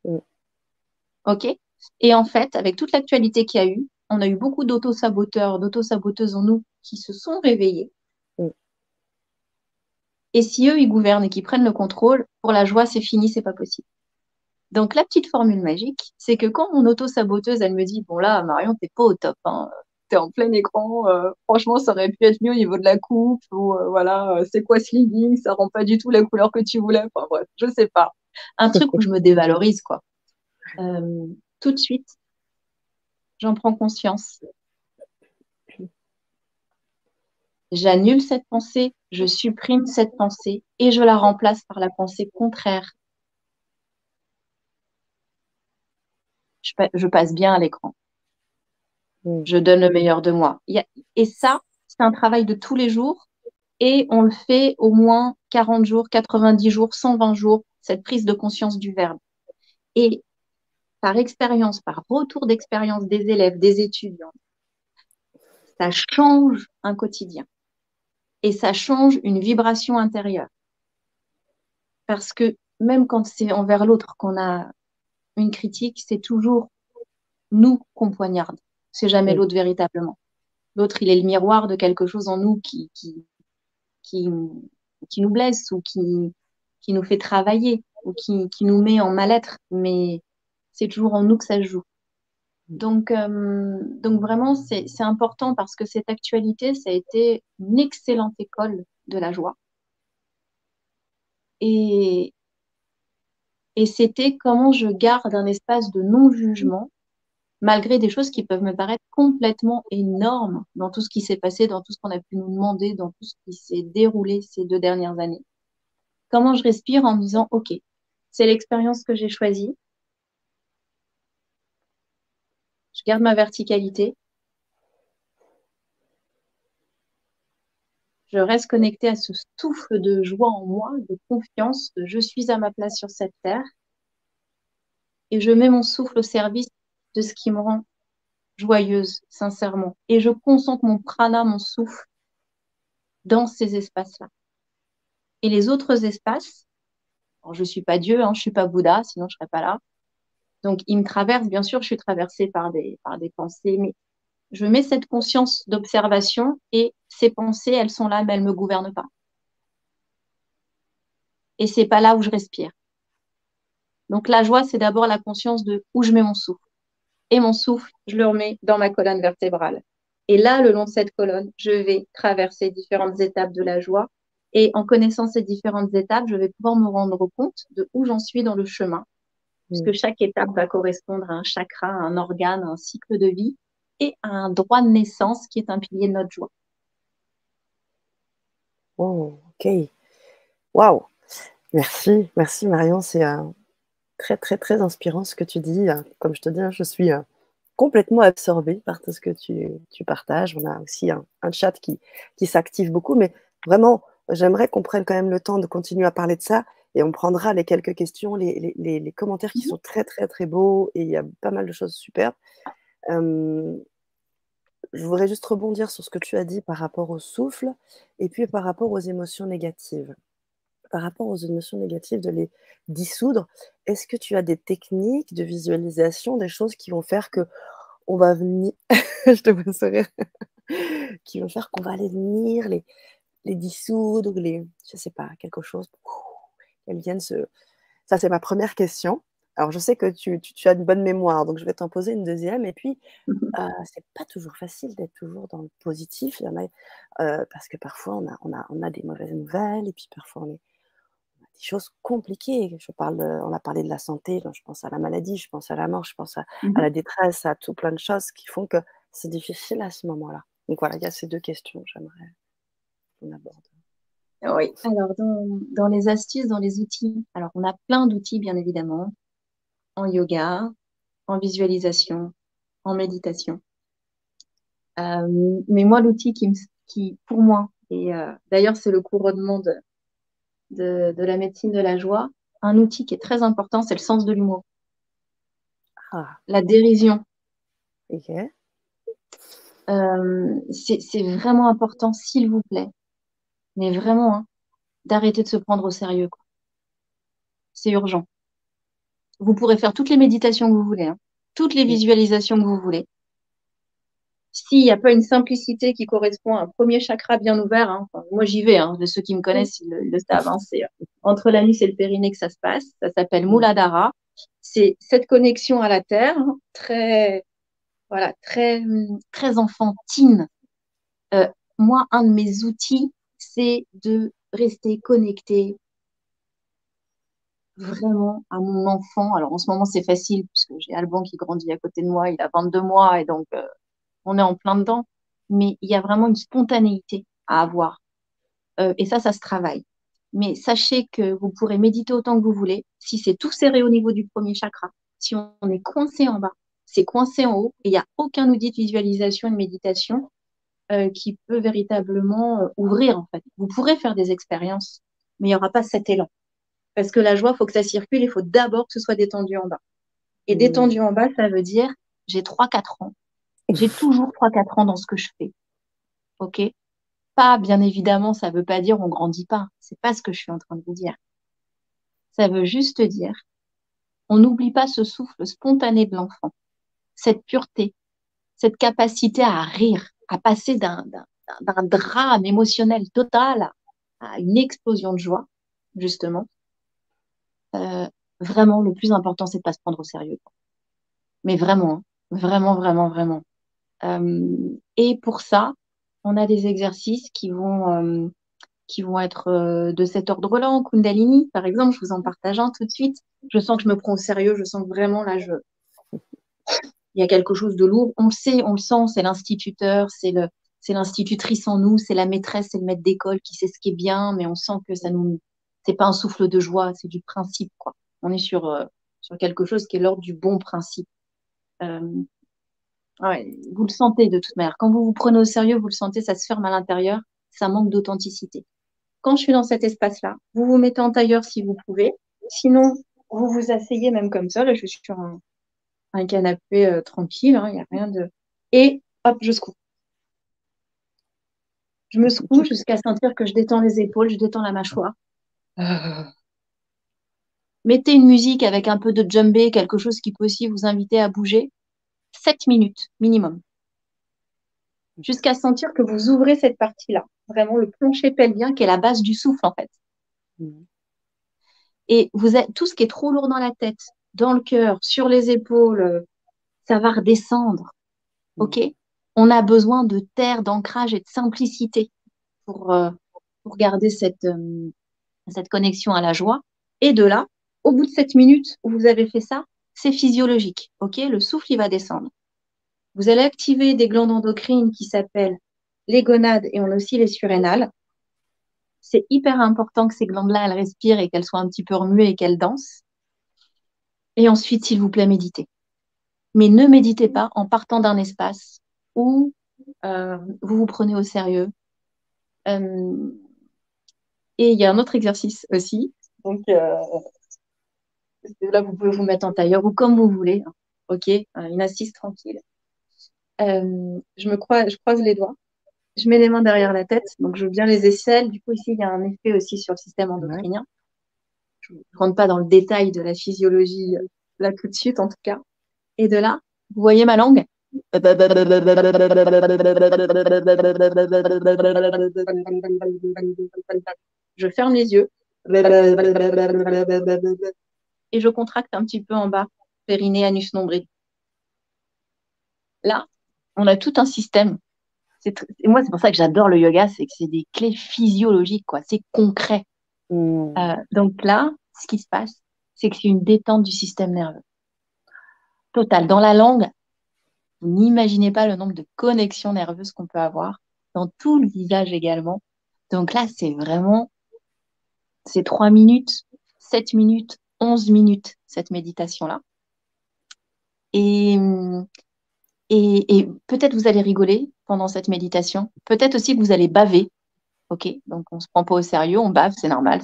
Mm. OK? Et en fait, avec toute l'actualité qu'il y a eu, on a eu beaucoup d'auto-saboteurs, d'auto-saboteuses en nous qui se sont réveillés. Mm. Et si eux, ils gouvernent et qu'ils prennent le contrôle, pour la joie, c'est fini, c'est pas possible. Donc, la petite formule magique, c'est que quand mon auto-saboteuse, elle me dit, bon là, Marion, t'es pas au top, hein. T'es en plein écran, franchement, ça aurait pu être mieux au niveau de la coupe, ou voilà, c'est quoi ce legging, ça rend pas du tout la couleur que tu voulais, enfin bref, je sais pas. Un truc où je me dévalorise, quoi. Euh, Tout de suite, j'en prends conscience. J'annule cette pensée, je supprime cette pensée et je la remplace par la pensée contraire. Je passe bien à l'écran. Mm. Je donne le meilleur de moi. Et ça, c'est un travail de tous les jours et on le fait au moins 40 jours, 90 jours, 120 jours, cette prise de conscience du verbe. Et par expérience, par retour d'expérience des élèves, des étudiants, ça change un quotidien et ça change une vibration intérieure. Parce que même quand c'est envers l'autre qu'on a une critique, c'est toujours nous qu'on poignarde. C'est jamais Mm. l'autre véritablement. L'autre, il est le miroir de quelque chose en nous qui, qui nous blesse ou qui nous fait travailler ou qui nous met en mal-être. Mais c'est toujours en nous que ça se joue. Donc vraiment, c'est important parce que cette actualité, ça a été une excellente école de la joie. Et, et c'était comment je garde un espace de non-jugement malgré des choses qui peuvent me paraître complètement énormes dans tout ce qui s'est passé, dans tout ce qu'on a pu nous demander, dans tout ce qui s'est déroulé ces 2 dernières années. Comment je respire en me disant, OK, c'est l'expérience que j'ai choisie, je garde ma verticalité, je reste connectée à ce souffle de joie en moi, de confiance, de je suis à ma place sur cette terre, et je mets mon souffle au service de ce qui me rend joyeuse, sincèrement. Et je concentre mon prana, mon souffle, dans ces espaces-là. Et les autres espaces, alors, je ne suis pas Dieu, hein, je ne suis pas Bouddha, sinon je ne serais pas là. Donc, ils me traversent, bien sûr, je suis traversée par des pensées, mais je mets cette conscience d'observation et ces pensées, elles sont là, mais elles ne me gouvernent pas. Et c'est pas là où je respire. Donc, la joie, c'est d'abord la conscience de où je mets mon souffle. Et mon souffle, je le remets dans ma colonne vertébrale. Et là, le long de cette colonne, je vais traverser différentes étapes de la joie. Et en connaissant ces différentes étapes, je vais pouvoir me rendre compte de où j'en suis dans le chemin Mm. puisque chaque étape va correspondre à un chakra, à un organe, à un cycle de vie et à un droit de naissance qui est un pilier de notre joie. Oh, ok. Waouh. Merci, merci Marion. C'est très, très, très inspirant ce que tu dis. Comme je te dis, hein, je suis complètement absorbée par tout ce que tu partages. On a aussi un chat qui s'active beaucoup, mais vraiment, j'aimerais qu'on prenne quand même le temps de continuer à parler de ça et on prendra les quelques questions, les commentaires qui sont très, très, très beaux et il y a pas mal de choses superbes. Euh, je voudrais juste rebondir sur ce que tu as dit par rapport au souffle et puis par rapport aux émotions négatives. par rapport aux émotions négatives, de les dissoudre. Est-ce que tu as des techniques de visualisation, des choses qui vont faire que on va venir je te vois sourire, qui vont faire qu'on va aller venir les dissoudre, je sais pas, quelque chose, qu'elles viennent se ça, c'est ma première question. Alors je sais que tu as une bonne mémoire, donc je vais t'en poser une deuxième et puis, c'est pas toujours facile d'être toujours dans le positif. Il y en a, parce que parfois on a des mauvaises nouvelles et puis parfois on a des choses compliquées. On a parlé de la santé, donc je pense à la maladie, je pense à la mort, je pense à la détresse, à tout plein de choses qui font que c'est difficile à ce moment-là. Donc voilà, il y a ces 2 questions que j'aimerais qu'on aborde. Oui. Alors, dans les astuces, dans les outils, alors on a plein d'outils, bien évidemment, en yoga, en visualisation, en méditation. Mais moi, l'outil qui, pour moi, et d'ailleurs, c'est le couronnement de la médecine de la joie, un outil qui est très important, c'est le sens de l'humour, Ah, la dérision. OK. C'est vraiment important, s'il vous plaît, mais vraiment, hein, d'arrêter de se prendre au sérieux, quoi. C'est urgent. Vous pourrez faire toutes les méditations que vous voulez, hein, toutes les Mmh. visualisations que vous voulez. S'il n'y a pas une simplicité qui correspond à un premier chakra bien ouvert, hein, enfin, moi j'y vais, hein, de ceux qui me connaissent, ils le savent, hein, c'est entre l'anus et le périnée que ça se passe. Ça s'appelle Mmh. Muladhara. C'est cette connexion à la terre, hein, très, voilà, très enfantine. Euh, Moi, un de mes outils, c'est de rester connecté vraiment à mon enfant. Alors en ce moment, c'est facile puisque j'ai Alban qui grandit à côté de moi, il a 22 mois et donc on est en plein dedans. Mais il y a vraiment une spontanéité à avoir. Et ça se travaille. Mais sachez que vous pourrez méditer autant que vous voulez. Si c'est tout serré au niveau du premier chakra, si on est coincé en bas, c'est coincé en haut, et il n'y a aucun outil de visualisation et de méditation qui peut véritablement ouvrir, en fait. Vous pourrez faire des expériences, mais il n'y aura pas cet élan. Parce que la joie, il faut que ça circule, il faut d'abord que ce soit détendu en bas. Et Mmh. détendu en bas, ça veut dire j'ai 3 4 ans. J'ai toujours 3 4 ans dans ce que je fais. OK? Pas, bien évidemment, ça ne veut pas dire on grandit pas. C'est pas ce que je suis en train de vous dire. Ça veut juste dire on n'oublie pas ce souffle spontané de l'enfant, cette pureté, cette capacité à rire, à passer d'un drame émotionnel total à une explosion de joie, justement. Euh, Vraiment, le plus important, c'est de pas se prendre au sérieux. Mais vraiment, hein, vraiment, vraiment, vraiment. Et pour ça, on a des exercices qui vont être de cet ordre-là en Kundalini. Par exemple, je vous en partage un tout de suite. Je sens que je me prends au sérieux, je sens que vraiment là, il y a quelque chose de lourd. On le sait, on le sent, c'est l'instituteur, c'est l'institutrice en nous, c'est la maîtresse, c'est le maître d'école qui sait ce qui est bien, mais on sent que c'est pas un souffle de joie, c'est du principe, quoi. On est sur quelque chose qui est l'ordre du bon principe. Euh, ouais, vous le sentez de toute manière. Quand vous vous prenez au sérieux, vous le sentez, ça se ferme à l'intérieur, ça manque d'authenticité. Quand je suis dans cet espace-là, vous vous mettez en tailleur si vous pouvez. Sinon, vous vous asseyez même comme ça. Là, je suis sur un canapé tranquille, hein, il n'y a rien de. Et hop, je secoue. Je me secoue jusqu'à sentir que je détends les épaules, je détends la mâchoire. Euh, Mettez une musique avec un peu de djembé, quelque chose qui peut aussi vous inviter à bouger. 7 minutes minimum. Jusqu'à sentir que vous ouvrez cette partie-là. Vraiment le plancher pelvien qui est la base du souffle, en fait. Mmh. Et vous êtes tout ce qui est trop lourd dans la tête, dans le cœur, sur les épaules, ça va redescendre. OK? Mmh. On a besoin de terre, d'ancrage et de simplicité pour, euh, pour garder cette connexion à la joie. Et de là, au bout de 7 minutes où vous avez fait ça, c'est physiologique. OK? Le souffle, il va descendre. Vous allez activer des glandes endocrines qui s'appellent les gonades et on a aussi les surrénales. C'est hyper important que ces glandes-là, elles respirent et qu'elles soient un petit peu remuées et qu'elles dansent. Et ensuite, s'il vous plaît, méditez. Mais ne méditez pas en partant d'un espace où vous vous prenez au sérieux. Euh, et il y a un autre exercice aussi. Donc là, vous pouvez vous mettre en tailleur ou comme vous voulez, hein. OK? Une assise tranquille. Je croise les doigts Je mets les mains derrière la tête, donc je veux bien les aisselles. Du coup, ici, il y a un effet aussi sur le système Ouais. endocrinien. Je ne rentre pas dans le détail de la physiologie là tout de suite, en tout cas. Et de là, vous voyez ma langue? Je ferme les yeux et je contracte un petit peu en bas, périnée, anus, nombril. Là, on a tout un système. Et moi, c'est pour ça que j'adore le yoga, c'est que c'est des clés physiologiques, quoi. C'est concret. Hmm. Donc là, ce qui se passe, c'est que c'est une détente du système nerveux. Total. Dans la langue, vous n'imaginez pas le nombre de connexions nerveuses qu'on peut avoir. Dans tout le visage également. Donc là, c'est 3 minutes, 7 minutes, 11 minutes, cette méditation-là. Et, et peut-être vous allez rigoler pendant cette méditation. Peut-être aussi que vous allez baver. OK? Donc, on se prend pas au sérieux, on bave, c'est normal.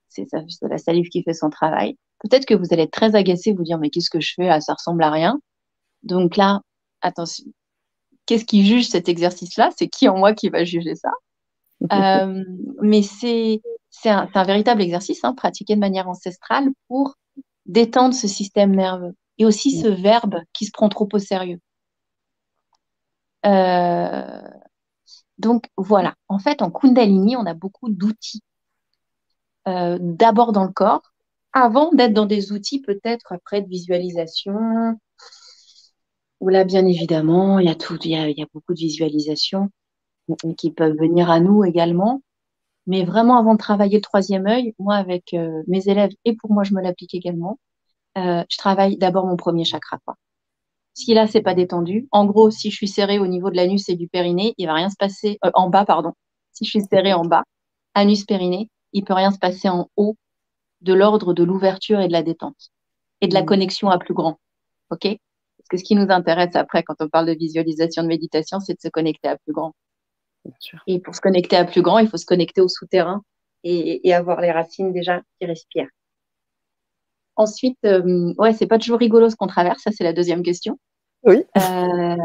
C'est la salive qui fait son travail. Peut-être que vous allez être très agacé, vous dire, mais qu'est-ce que je fais là? Ça ressemble à rien. Donc là, attention, qu'est-ce qui juge cet exercice-là? C'est qui en moi qui va juger ça? Euh, mais c'est un véritable exercice, hein, pratiqué de manière ancestrale pour détendre ce système nerveux. Et aussi ce verbe qui se prend trop au sérieux. Euh, donc voilà, en fait, en Kundalini, on a beaucoup d'outils. D'abord dans le corps, avant d'être dans des outils peut-être après de visualisation, où là, bien évidemment, il y a tout, il y a beaucoup de visualisations qui peuvent venir à nous également. Mais vraiment, avant de travailler le troisième œil, moi, avec mes élèves, et pour moi, je me l'applique également, je travaille d'abord mon premier chakra, quoi. Si là, c'est pas détendu, en gros, si je suis serrée au niveau de l'anus et du périnée, il va rien se passer, en bas, pardon. Si je suis serrée en bas, anus, périnée, il peut rien se passer en haut de l'ordre de l'ouverture et de la détente et de la Hmm. connexion à plus grand. OK? Parce que ce qui nous intéresse après, quand on parle de visualisation, de méditation, c'est de se connecter à plus grand. Bien sûr. Et pour se connecter à plus grand, il faut se connecter au souterrain et avoir les racines déjà qui respirent. Ensuite, ouais, c'est pas toujours rigolo ce qu'on traverse, ça c'est la deuxième question. Oui. Euh,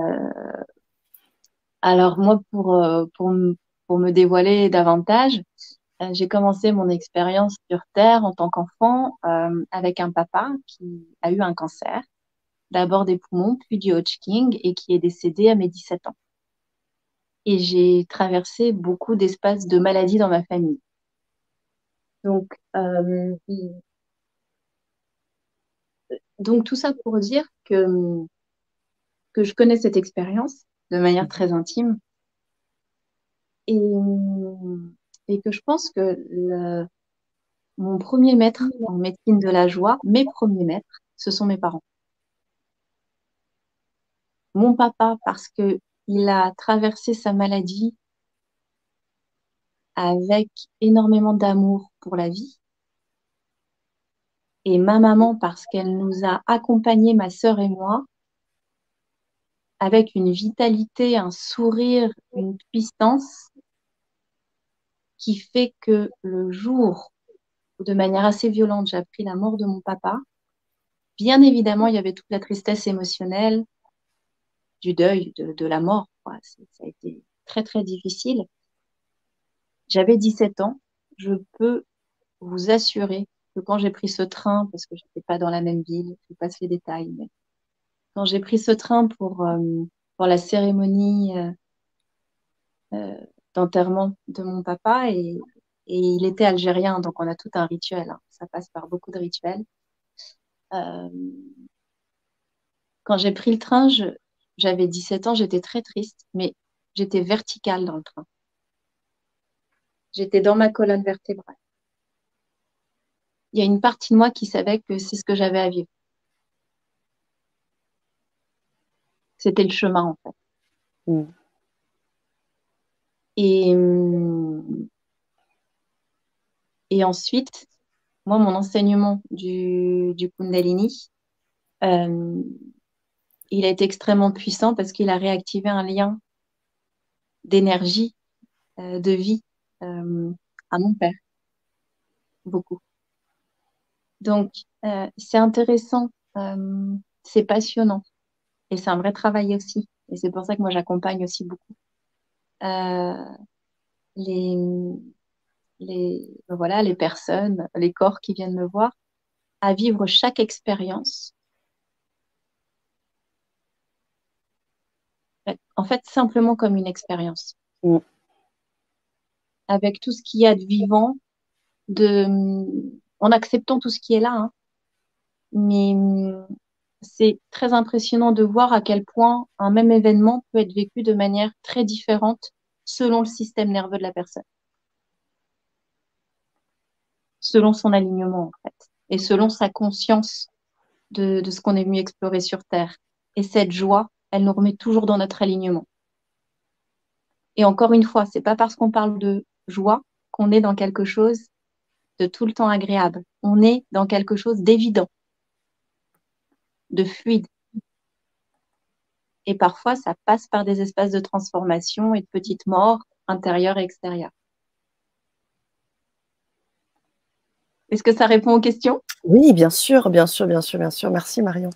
alors moi, pour me dévoiler davantage, j'ai commencé mon expérience sur Terre en tant qu'enfant avec un papa qui a eu un cancer, d'abord des poumons, puis du Hodgkin, et qui est décédé à mes 17 ans. Et j'ai traversé beaucoup d'espaces de maladies dans ma famille. Donc, donc tout ça pour dire que je connais cette expérience de manière très intime et, et que je pense que mon premier maître en médecine de la joie, mes premiers maîtres, ce sont mes parents. Mon papa, parce que il a traversé sa maladie avec énormément d'amour pour la vie. Et ma maman, parce qu'elle nous a accompagnés, ma sœur et moi, avec une vitalité, un sourire, une puissance qui fait que le jour où, de manière assez violente, j'ai appris la mort de mon papa, bien évidemment, il y avait toute la tristesse émotionnelle, du deuil, de la mort, quoi. Ça a été très, très difficile. J'avais 17 ans. Je peux vous assurer que quand j'ai pris ce train, parce que je n'étais pas dans la même ville, je vous passe les détails, mais quand j'ai pris ce train pour la cérémonie euh, d'enterrement de mon papa, et il était algérien, donc on a tout un rituel, hein. Ça passe par beaucoup de rituels. Euh, quand j'ai pris le train, j'avais 17 ans, j'étais très triste, mais j'étais verticale dans le train. J'étais dans ma colonne vertébrale. Il y a une partie de moi qui savait que c'est ce que j'avais à vivre. C'était le chemin, en fait. Hmm. Et, et ensuite, moi, mon enseignement du Kundalini, euh, il a été extrêmement puissant parce qu'il a réactivé un lien d'énergie, de vie à mon père, beaucoup. Donc, c'est intéressant, c'est passionnant et c'est un vrai travail aussi. Et c'est pour ça que moi, j'accompagne aussi beaucoup. euh, les, voilà, les personnes, les corps qui viennent me voir, à vivre chaque expérience, en fait, simplement comme une expérience, Mm. avec tout ce qu'il y a de vivant, de, en acceptant tout ce qui est là, hein. Mais c'est très impressionnant de voir à quel point un même événement peut être vécu de manière très différente selon le système nerveux de la personne, selon son alignement, en fait, et selon sa conscience de ce qu'on est venu explorer sur Terre. Et cette joie, elle nous remet toujours dans notre alignement. Et encore une fois, c'est pas parce qu'on parle de joie qu'on est dans quelque chose de tout le temps agréable. On est dans quelque chose d'évident, de fluide. Et parfois, ça passe par des espaces de transformation et de petites morts intérieures et extérieures. Est-ce que ça répond aux questions? Oui, bien sûr, bien sûr, bien sûr, bien sûr. Merci Marion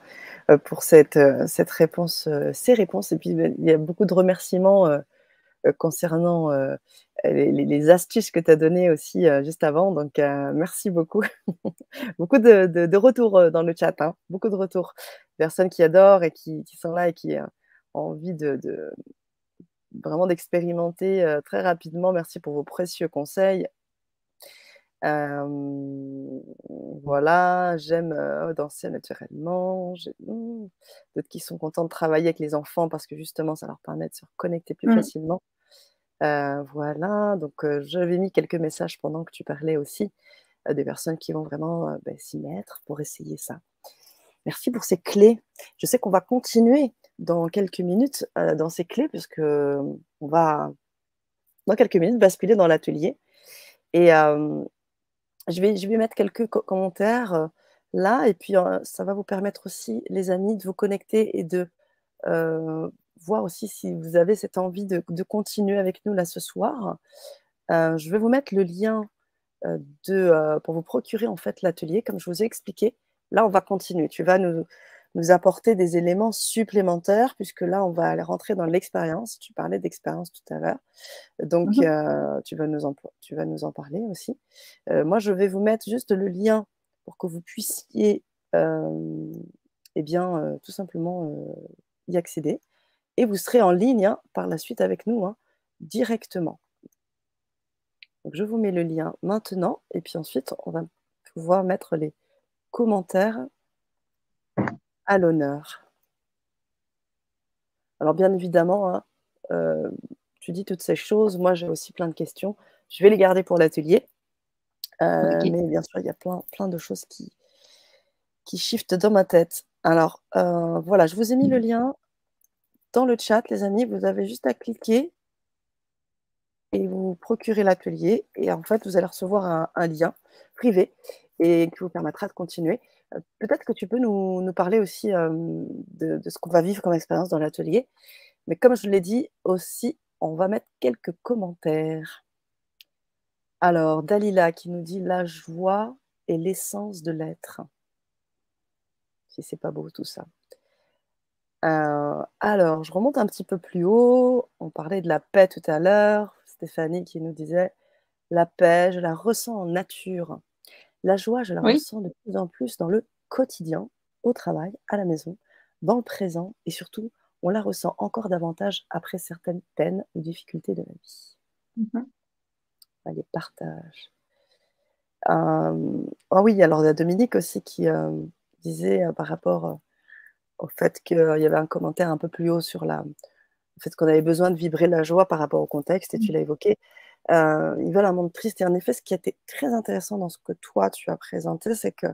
pour cette réponse, ces réponses. Et puis, il y a beaucoup de remerciements concernant les astuces que tu as données aussi juste avant. Donc, merci beaucoup. Beaucoup de retours dans le chat, hein. Beaucoup de retours. Personnes qui adorent et qui sont là et qui ont envie vraiment d'expérimenter très rapidement. Merci pour vos précieux conseils. Voilà, j'aime danser naturellement. D'autres qui sont contents de travailler avec les enfants parce que justement, ça leur permet de se reconnecter plus facilement. Voilà, donc j'avais mis quelques messages pendant que tu parlais aussi, des personnes qui vont vraiment s'y mettre pour essayer ça. Merci pour ces clés. Je sais qu'on va continuer dans quelques minutes dans ces clés, puisque on va, dans quelques minutes, basculer dans l'atelier. Et je vais mettre quelques commentaires là, et puis ça va vous permettre aussi, les amis, de vous connecter et de voir aussi si vous avez cette envie de continuer avec nous là ce soir. Je vais vous mettre le lien pour vous procurer en fait l'atelier, comme je vous ai expliqué. Là, on va continuer. Tu vas nous apporter des éléments supplémentaires, puisque là, on va aller rentrer dans l'expérience. Tu parlais d'expérience tout à l'heure. Donc, tu vas nous en parler aussi. Moi, je vais vous mettre juste le lien pour que vous puissiez tout simplement y accéder. Et vous serez en ligne par la suite avec nous directement. Donc, je vous mets le lien maintenant, et puis ensuite, on va pouvoir mettre les commentaires à l'honneur. Alors, bien évidemment, tu dis toutes ces choses. Moi, j'ai aussi plein de questions. Je vais les garder pour l'atelier. Okay. Mais bien sûr, il y a plein de choses qui shiftent dans ma tête. Alors, voilà, je vous ai mis le lien dans le chat, les amis. Vous avez juste à cliquer et vous procurer l'atelier. Et en fait, vous allez recevoir un lien privé et qui vous permettra de continuer. Peut-être que tu peux nous parler aussi de ce qu'on va vivre comme expérience dans l'atelier. Mais comme je l'ai dit aussi, on va mettre quelques commentaires. Alors, Dalila qui nous dit « La joie est l'essence de l'être ». Si c'est pas beau tout ça. Alors, je remonte un petit peu plus haut. On parlait de la paix tout à l'heure. Stéphanie qui nous disait « La paix, je la ressens en nature. La joie, je la Oui. ressens de plus en plus dans le quotidien, au travail, à la maison, dans le présent, et surtout, on la ressent encore davantage après certaines peines ou difficultés de la vie. » Les partages. Ah oui, alors il y a Dominique aussi qui disait par rapport au fait qu'il y avait un commentaire un peu plus haut sur le fait qu'on avait besoin de vibrer la joie par rapport au contexte, et tu l'as évoqué. Ils veulent un monde triste. Et en effet, ce qui a été très intéressant dans ce que toi, tu as présenté, c'est que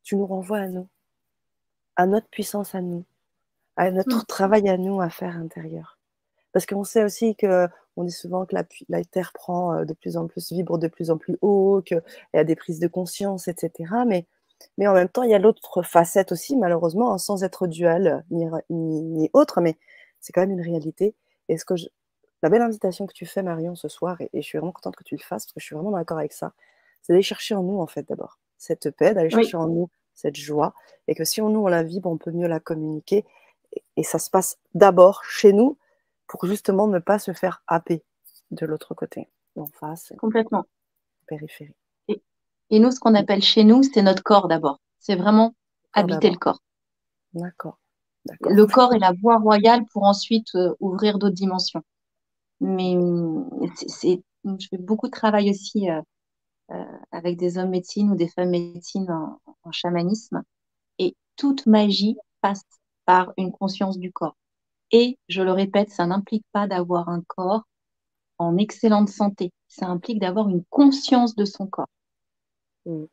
tu nous renvoies à nous, à notre puissance à nous, à notre travail à nous à faire intérieur. Parce qu'on sait aussi on dit souvent que la Terre prend de plus en plus, vibre de plus en plus haut, qu'il y a des prises de conscience, etc. Mais en même temps, il y a l'autre facette aussi, malheureusement, sans être dual ni autre, mais c'est quand même une réalité. Et la belle invitation que tu fais, Marion, ce soir, et je suis vraiment contente que tu le fasses, parce que je suis vraiment d'accord avec ça, c'est d'aller chercher en nous, en fait, d'abord, cette paix, d'aller chercher en nous cette joie, et que si nous, on la vibre, on peut mieux la communiquer. Et ça se passe d'abord chez nous, pour justement ne pas se faire happer de l'autre côté, en face, Complètement. périphérie. Et, et nous, ce qu'on appelle chez nous, c'est notre corps d'abord. C'est vraiment Corps habiter le d'abord. corps. D'accord, d'accord. Le corps est la voie royale pour ensuite ouvrir d'autres dimensions. Mais je fais beaucoup de travail aussi avec des hommes médecine ou des femmes médecine en chamanisme. Et toute magie passe par une conscience du corps. Et je le répète, ça n'implique pas d'avoir un corps en excellente santé. Ça implique d'avoir une conscience de son corps. Mm.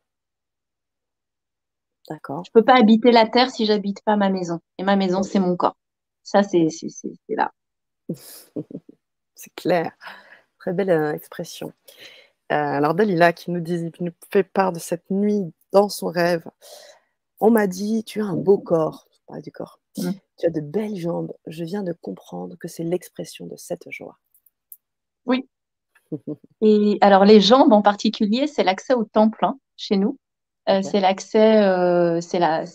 D'accord. Je peux pas habiter la terre si j'habite pas ma maison. Et ma maison, c'est mon corps. Ça, c'est là. C'est clair. Très belle expression. Alors Dalila qui nous fait part de cette nuit dans son rêve. On m'a dit, tu as un beau corps. Je parle du corps. Mm. Tu as de belles jambes. Je viens de comprendre que c'est l'expression de cette joie. Oui. Et alors, les jambes en particulier, c'est l'accès au temple hein, chez nous. Ok. C'est l'accès,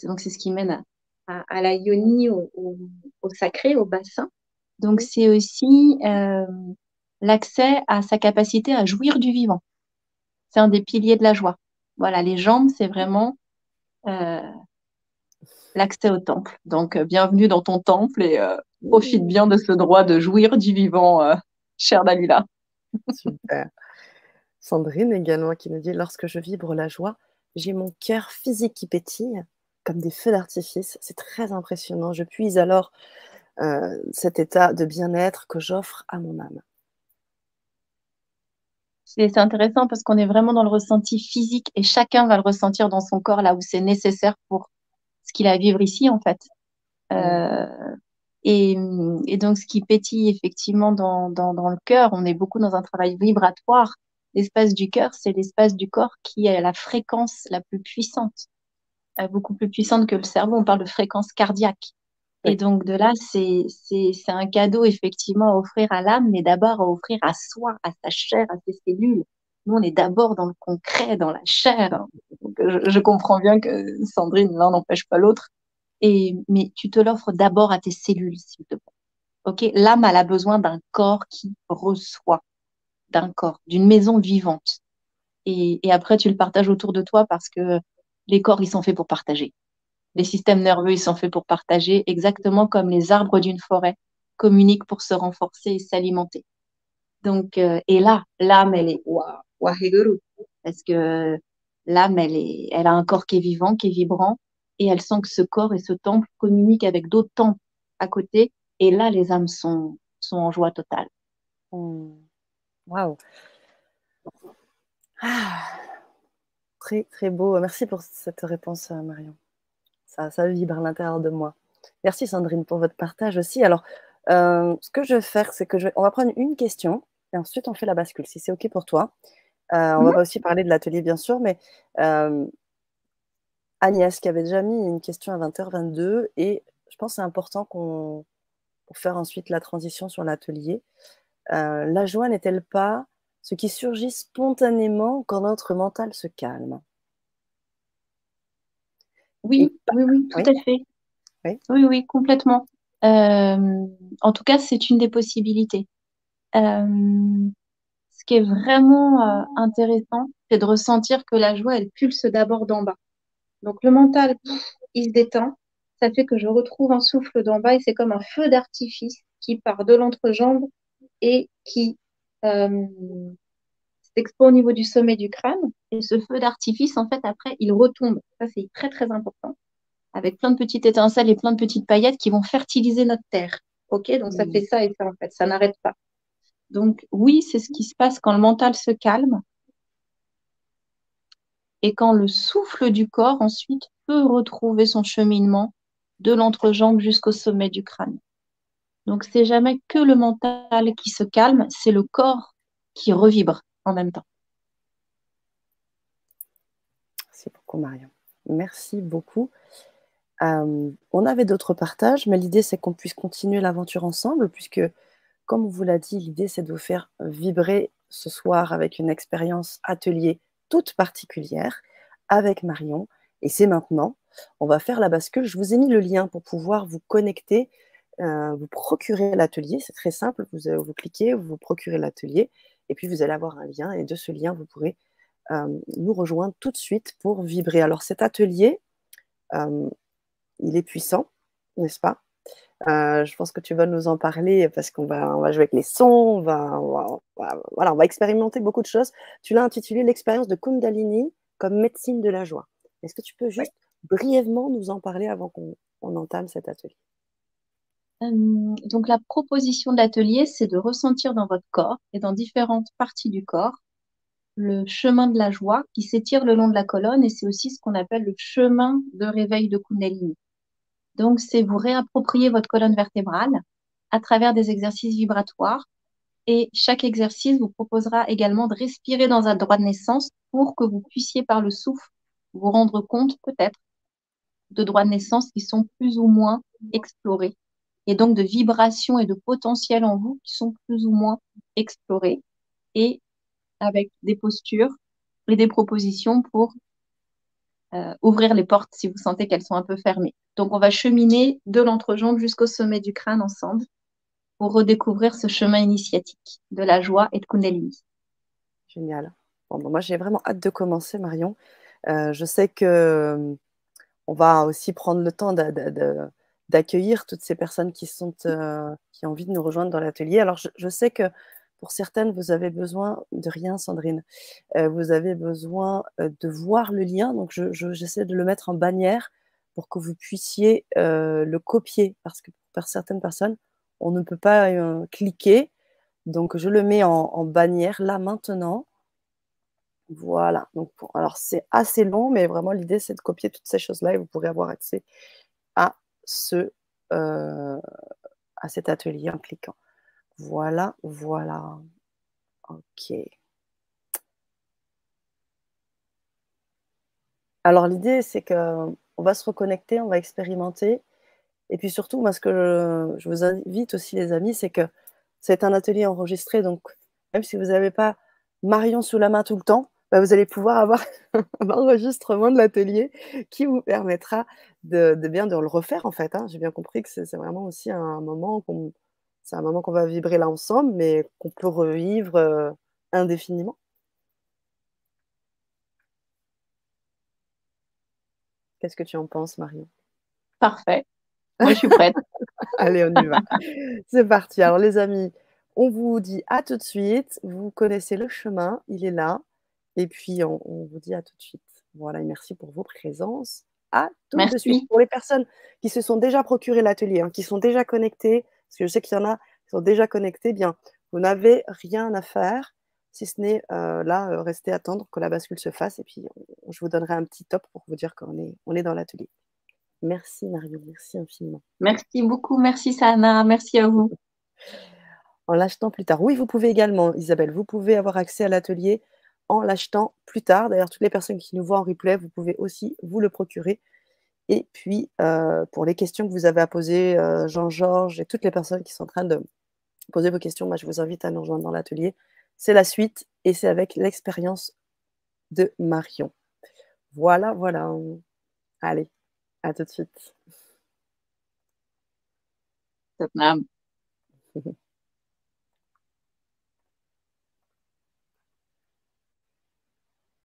donc c'est ce qui mène à la yoni, au sacré, au bassin. Donc, c'est aussi l'accès à sa capacité à jouir du vivant. C'est un des piliers de la joie. Voilà, les jambes, c'est vraiment euh, l'accès au temple. Donc, bienvenue dans ton temple et profite bien de ce droit de jouir du vivant, cher Dalila. Super. Sandrine également qui nous dit, lorsque je vibre la joie, j'ai mon cœur physique qui pétille comme des feux d'artifice. C'est très impressionnant. Je puise alors cet état de bien-être que j'offre à mon âme. C'est intéressant parce qu'on est vraiment dans le ressenti physique et chacun va le ressentir dans son corps là où c'est nécessaire pour ce qu'il a à vivre ici, en fait. Mm. Euh, et, et donc, ce qui pétille effectivement dans le cœur, on est beaucoup dans un travail vibratoire. L'espace du cœur, c'est l'espace du corps qui a la fréquence la plus puissante, beaucoup plus puissante que le cerveau. On parle de fréquence cardiaque. Et Oui. donc, de là, c'est un cadeau effectivement à offrir à l'âme, mais d'abord à offrir à soi, à sa chair, à ses cellules. Nous, on est d'abord dans le concret, dans la chair. Donc, je comprends bien que Sandrine, l'un n'empêche pas l'autre. Mais tu te l'offres d'abord à tes cellules, s'il te plaît. Ok, l'âme, elle a besoin d'un corps qui reçoit, d'un corps, d'une maison vivante. Et après, tu le partages autour de toi parce que les corps, ils sont faits pour partager. Les systèmes nerveux, ils sont faits pour partager, exactement comme les arbres d'une forêt communiquent pour se renforcer et s'alimenter. Donc, et là, l'âme, elle est waheguru, parce que l'âme, elle a un corps qui est vivant, qui est vibrant, et elle sent que ce corps et ce temple communiquent avec d'autres temples à côté, et là, les âmes sont en joie totale. Mm. Waouh. Ah, très, très beau. Merci pour cette réponse, Marion. Ça vibre à l'intérieur de moi. Merci Sandrine pour votre partage aussi. Alors, ce que je vais faire, c'est que on va prendre une question et ensuite on fait la bascule, si c'est OK pour toi. On va Mhm. aussi parler de l'atelier, bien sûr, mais euh, Agnès qui avait déjà mis une question à 20h22 et je pense que c'est important pour faire ensuite la transition sur l'atelier. La joie n'est-elle pas ce qui surgit spontanément quand notre mental se calme? Et Oui, oui, oui, tout oui, à fait. oui. Oui, oui, complètement. En tout cas, c'est une des possibilités. Euh, Ce qui est vraiment intéressant, c'est de ressentir que la joie, elle pulse d'abord d'en bas. Donc le mental, il se détend. Ça fait que je retrouve un souffle d'en bas et c'est comme un feu d'artifice qui part de l'entrejambe et qui euh, s'expose au niveau du sommet du crâne. Et ce feu d'artifice, en fait, après, il retombe. Ça, c'est très, très important. Avec plein de petites étincelles et plein de petites paillettes qui vont fertiliser notre terre. OK? Donc ça fait Mm. ça et ça, en fait. Ça n'arrête pas. Donc oui, c'est ce qui se passe quand le mental se calme et quand le souffle du corps ensuite peut retrouver son cheminement de l'entrejambe jusqu'au sommet du crâne. Donc c'est jamais que le mental qui se calme, c'est le corps qui revibre en même temps. Merci beaucoup, Marion. Merci beaucoup. On avait d'autres partages, mais l'idée, c'est qu'on puisse continuer l'aventure ensemble, puisque, comme on vous l'a dit, l'idée, c'est de vous faire vibrer ce soir avec une expérience atelier toute particulière avec Marion. Et c'est maintenant. On va faire la bascule. Je vous ai mis le lien pour pouvoir vous connecter vous procurez l'atelier. C'est très simple, vous cliquez, vous procurez l'atelier, et puis vous allez avoir un lien, et de ce lien, vous pourrez nous rejoindre tout de suite pour vibrer. Alors cet atelier, il est puissant, n'est-ce pas? Je pense que tu vas nous en parler parce on va jouer avec les sons, voilà, on va expérimenter beaucoup de choses. Tu l'as intitulé l'expérience de Kundalini comme médecine de la joie. Est-ce que tu peux Ouais. juste brièvement nous en parler avant qu'on entame cet atelier? Donc, la proposition de l'atelier, c'est de ressentir dans votre corps et dans différentes parties du corps le chemin de la joie qui s'étire le long de la colonne et c'est aussi ce qu'on appelle le chemin de réveil de Kundalini. Donc, c'est vous réapproprier votre colonne vertébrale à travers des exercices vibratoires et chaque exercice vous proposera également de respirer dans un droit de naissance pour que vous puissiez par le souffle vous rendre compte peut-être de droits de naissance qui sont plus ou moins explorés et donc de vibrations et de potentiels en vous qui sont plus ou moins explorés et avec des postures et des propositions pour ouvrir les portes si vous sentez qu'elles sont un peu fermées. Donc, on va cheminer de l'entrejambe jusqu'au sommet du crâne ensemble pour redécouvrir ce chemin initiatique de la joie et de Kundalini. Génial. Bon, moi, j'ai vraiment hâte de commencer, Marion. Je sais que on va aussi prendre le temps d'accueillir toutes ces personnes qui ont envie de nous rejoindre dans l'atelier. Alors, je sais que pour certaines, vous avez besoin de rien, Sandrine. Vous avez besoin de voir le lien. Donc, j'essaie de le mettre en bannière pour que vous puissiez le copier. Parce que pour certaines personnes, on ne peut pas cliquer. Donc, je le mets en bannière là maintenant. Voilà. Donc, alors, c'est assez long, mais vraiment, l'idée, c'est de copier toutes ces choses-là et vous pourrez avoir accès à, ce, euh, à cet atelier en cliquant. Voilà, voilà. OK. Alors, l'idée, c'est qu'on va se reconnecter, on va expérimenter. Et puis surtout, moi, ce que je vous invite aussi, les amis, c'est que c'est un atelier enregistré. Donc, même si vous n'avez pas Marion sous la main tout le temps, bah, vous allez pouvoir avoir un enregistrement de l'atelier qui vous permettra de bien de le refaire, en fait, hein. J'ai bien compris que c'est vraiment aussi c'est un moment qu'on va vibrer là ensemble, mais qu'on peut revivre indéfiniment. Qu'est-ce que tu en penses, Marion? Parfait. Moi, je suis prête. Allez, on y va. C'est parti. Alors, les amis, on vous dit à tout de suite. Vous connaissez le chemin, il est là. Et puis, on vous dit à tout de suite. Voilà, et merci pour vos présences. À tout de suite. Merci. Pour les personnes qui se sont déjà procuré l'atelier, hein, qui sont déjà connectées, parce que je sais qu'il y en a qui sont déjà connectés, bien, vous n'avez rien à faire, si ce n'est rester attendre que la bascule se fasse. Et puis, je vous donnerai un petit top pour vous dire on est dans l'atelier. Merci, Marion. Merci infiniment. Merci beaucoup. Merci, Sana. Merci à vous. En l'achetant plus tard. Oui, vous pouvez également, Isabelle, vous pouvez avoir accès à l'atelier en l'achetant plus tard. D'ailleurs, toutes les personnes qui nous voient en replay, vous pouvez aussi vous le procurer. Et puis, pour les questions que vous avez à poser, Jean-Georges et toutes les personnes qui sont en train de poser vos questions, moi, je vous invite à nous rejoindre dans l'atelier. C'est la suite et c'est avec l'expérience de Marion. Voilà, voilà. Allez, à tout de suite. Satnam.